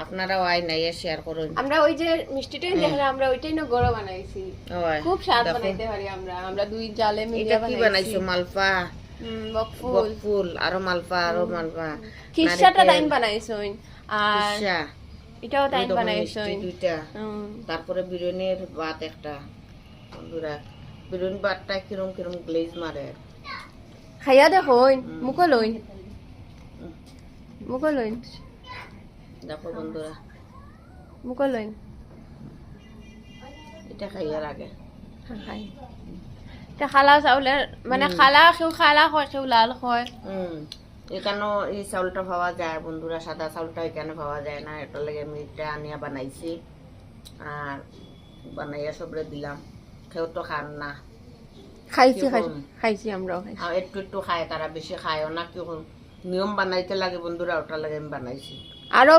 আপনারাও আই নাই শেয়ার করুন। আমরা ওই যে মিষ্টিটাই দেখলাম, আমরা ওইটাই না গড় বানাইছি। খুব স্বাদ বানাইতে পারি আমরা দুই জালে মিলে বানাইছি। কি বানাইছো? মালপা, বকফুল, আরো মালপা, আরো মালপা। খিসাটা তাইন বানাইছইন, আর খিসা এটাও তাইন বানাইছইন দুইটা। তারপরে বিরিয়ানির ভাত একটা। বন্ধুরা, বিরিয়ানি ভাতটা কিরম কিরম গ্লেজ মারে। খাইয়া দেখুন, মুখো লইন, মুখো লইন, দেখো বন্ধুরা, মুখো লইন। এটা খাইয়ার আগে খাই এটা খালা চাউলের, মানে খালা কেউ খালা হয়, কেউ লাল হয়। এখানেও এই চাউলটা পাওয়া যায় বন্ধুরা, সাদা চাউলটা এখানে পাওয়া যায় না। এটা লাগে আমি এটা আনিয়া বানাইছি, আর বানাইয়া সবরে দিলাম। কেউ তো খান না। খাইছি খাইছি আমরাও খাইছি। আর একটু একটু খায়, তারা বেশি খায়ও না। কি নিয়ম বানাইতে লাগে বন্ধুরা, ওটা লাগে আমি বানাইছি। আরো